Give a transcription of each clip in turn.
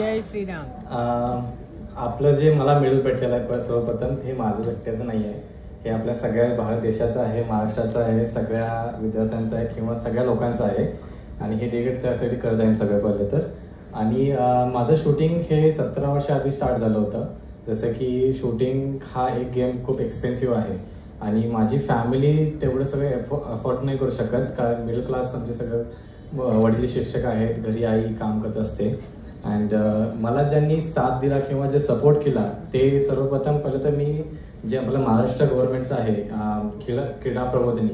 जय श्रीराम. आपलं जे मला मेडल भेटलेलं आहे सर्वप्रथम ते माझं एकट्याचं नाही आहे, हे आपल्या सगळ्या भारत देशाचं आहे, महाराष्ट्राचं आहे, सगळ्या विद्यार्थ्यांचं आहे किंवा सगळ्या लोकांचं आहे. आणि हे डेडिकेट त्यासाठी करत आहे सगळं पहिले तर. आणि माझं शूटिंग हे 17 वर्ष आधी स्टार्ट झालं होतं. जसं की शूटिंग हा एक गेम खूप एक्सपेन्सिव्ह आहे आणि माझी फॅमिली तेवढं सगळं अफोर्ड नाही करू शकत, कारण मिडल क्लास आमचे सगळं वडील शिक्षक आहेत, घरी आई काम करत असते. अँड मला ज्यांनी साथ दिला किंवा जे सपोर्ट केला ते सर्वप्रथम पहिलं तर मी जे आपलं महाराष्ट्र गव्हर्नमेंटचं आहे क्रीडा प्रबोधिनी,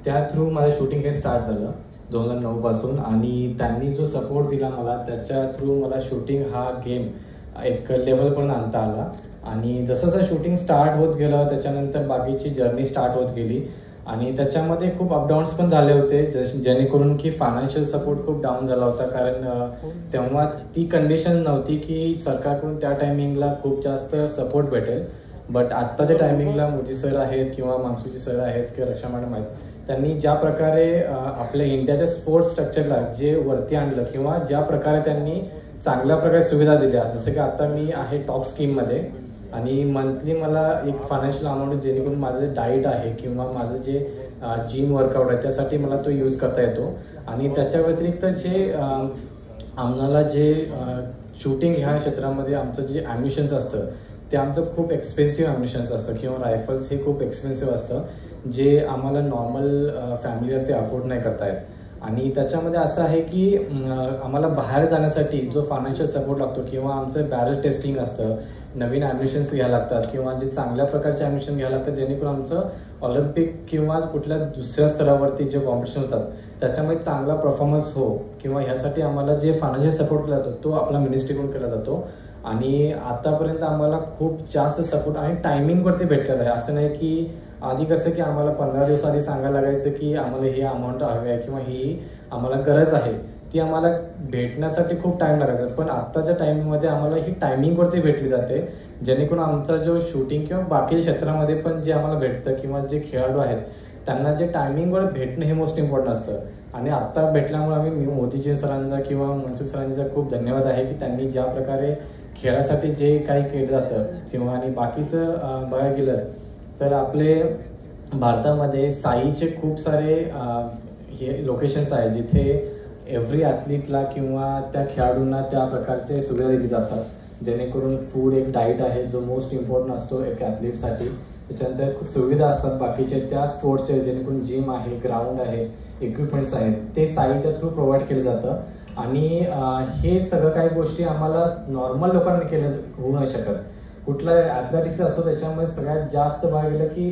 त्या थ्रू माझं शूटिंग हे स्टार्ट झालं 2009 पासून. आणि त्यांनी जो सपोर्ट दिला मला त्याच्या थ्रू मला शूटिंग हा गेम एक लेवलपर्यंत आणता आला. आणि जसं जसं शूटिंग स्टार्ट होत गेलं त्याच्यानंतर बाकीची जर्नी स्टार्ट होत गेली आणि त्याच्यामध्ये खूप अपडाऊन्स पण झाले होते, जेणेकरून की फायनान्शियल सपोर्ट खूप डाऊन झाला होता. कारण तेव्हा ती कंडिशन नव्हती की सरकारकडून त्या टायमिंगला खूप जास्त सपोर्ट भेटेल. बट आत्ताच्या टायमिंगला मोदी सर आहेत किंवा मानसूजी सर आहेत किंवा रक्षा मॅडम आहेत, त्यांनी ज्या प्रकारे आपल्या इंडियाच्या स्पोर्ट्स स्ट्रक्चरला जे वरती आणलं किंवा ज्या प्रकारे त्यांनी चांगल्या प्रकारे सुविधा दिल्या, जसं की आता मी आहे टॉप स्कीममध्ये आणि मंथली मला एक फायनान्शियल अमाऊंट जेणेकरून माझं डाईट आहे किंवा माझं जे जिम वर्कआउट आहे त्यासाठी मला तो यूज करता येतो. आणि त्याच्या व्यतिरिक्त जे आम्हाला जे शूटिंग ह्या क्षेत्रामध्ये आमचं जे ॲम्युनिशन्स असतं ते आमचं खूप एक्सपेन्सिव्ह ॲम्युनिशन्स असतं किंवा रायफल्स हे खूप एक्सपेन्सिव्ह असतं, जे आम्हाला नॉर्मल फॅमिलीला ते अफोर्ड नाही करता येत. आणि त्याच्यामध्ये असं आहे की आम्हाला बाहेर जाण्यासाठी जो फायनान्शियल सपोर्ट लागतो किंवा आमचं बॅरल टेस्टिंग असतं, नवीन ॲम्युनिशन्स घ्यायला लागतात किंवा जे चांगल्या प्रकारचे ॲम्युनिशन घ्यायला लागतात जेणेकरून आमचं ऑलिम्पिक किंवा कुठल्या दुसऱ्या स्तरावरती जे कॉम्पिटिशन होतात त्याच्यामध्ये चांगला परफॉर्मन्स हो किंवा ह्यासाठी आम्हाला जे फायनान्शियल सपोर्ट केला जातो तो आपला मिनिस्ट्रीकडून केला जातो. आणि आतापर्यंत आम्हाला खूप जास्त सपोर्ट आणि टायमिंगवरती भेटलेलं आहे. असं नाही की आधी कसं की आम्हाला 15 दिवस आधी सांगायला लागायचं की आम्हाला हे अमाऊंट हवी आहे किंवा ही आम्हाला गरज आहे, ती आम्हाला भेटण्यासाठी खूप टाइम लागायचा. पण आत्ताच्या टायमिंगमध्ये आम्हाला ही टायमिंगवरती भेटली जाते, जेणेकरून आमचा जो शूटिंग किंवा बाकी क्षेत्रामध्ये पण जे आम्हाला भेटतं किंवा जे खेळाडू आहेत त्यांना जे टायमिंगवर भेटणं हे मोस्ट इम्पॉर्टंट असतं. आणि आत्ता भेटल्यामुळे आम्ही मोदीजी सरांचा किंवा मनसुख सरांचा खूप धन्यवाद आहे की त्यांनी ज्या प्रकारे खेळासाठी जे काही केलं जातं किंवा आणि बाकीचं बघायला गेलं तर आपले भारतामध्ये साईचे खूप सारे हे लोकेशन्स आहेत जिथे एव्हरी ॲथलीटला किंवा त्या खेळाडूंना त्या प्रकारचे सुविधा दिली जातात, जेणेकरून फूड एक डाईट आहे जो मोस्ट इम्पॉर्टंट असतो एक ॲथलीटसाठी. त्याच्यानंतर सुविधा असतात बाकीचे त्या स्पोर्ट्सचे, जेणेकरून जिम आहे, ग्राउंड आहे, इक्विपमेंट्स आहेत, ते साईच्या थ्रू प्रोव्हाइड केलं जातं. आणि हे सगळं काही गोष्टी आम्हाला नॉर्मल लोकांनी केलं होऊ नाही शकत. कुठला ॲथलेटिक्स असतो त्याच्यामध्ये सगळ्यात जास्त बघायला गेलं की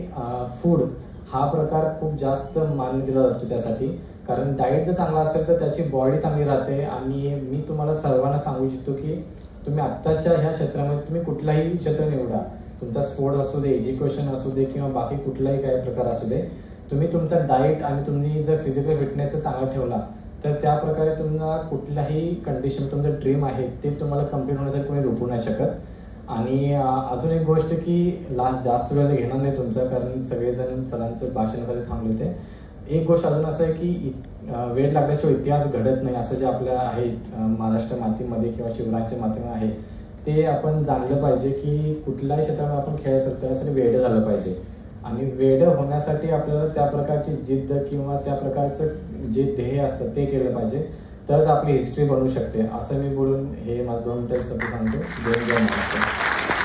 फूड हा प्रकार खूप जास्त मान्य दिला जातो त्यासाठी, कारण डाएट जर चांगला असेल तर त्याची बॉडी चांगली राहते. आणि मी तुम्हाला सर्वांना सांगू इच्छितो की तुम्ही आत्ताच्या ह्या क्षेत्रामध्ये तुम्ही कुठलाही क्षेत्र निवडा, तुमचा स्पोर्ट असू दे, एज्युकेशन असू दे किंवा बाकी कुठलाही काही प्रकार असू दे, तुम्ही तुमचा डाएट आणि तुम्ही जर फिजिकल फिटनेस चांगला ठेवला तर त्या प्रकारे तुम्हाला कुठल्याही कंडिशन तुमचं ड्रीम आहे ते तुम्हाला कम्प्लीट होण्यासाठी कोणी रोखू नाही शकत. आणि अजून एक गोष्ट की जास्त वेळ घेणार नाही तुमचा, कारण सगळेजण सरांचं भाषणासाठी थांबले होते. एक गोष्ट अजून असं आहे की वेळ लागल्याशिवाय इतिहास घडत नाही, असं जे आपल्या आहे महाराष्ट्र मातीमध्ये किंवा शिवरायांच्या मातीमध्ये आहे ते आपण जाणलं पाहिजे की कुठल्याही क्षेत्रामध्ये आपण खेळ असेल त्यासाठी वेळ झालं पाहिजे. आणि वेळ होण्यासाठी आपल्याला त्या प्रकारची जिद्द किंवा त्या प्रकारचं जे ध्येय असतं ते केलं पाहिजे, तरच आपली हिस्ट्री बनवू शकते. असं मी बोलून हे माझं 2 मिनिटं सांगतो. जय महाराष्ट्र.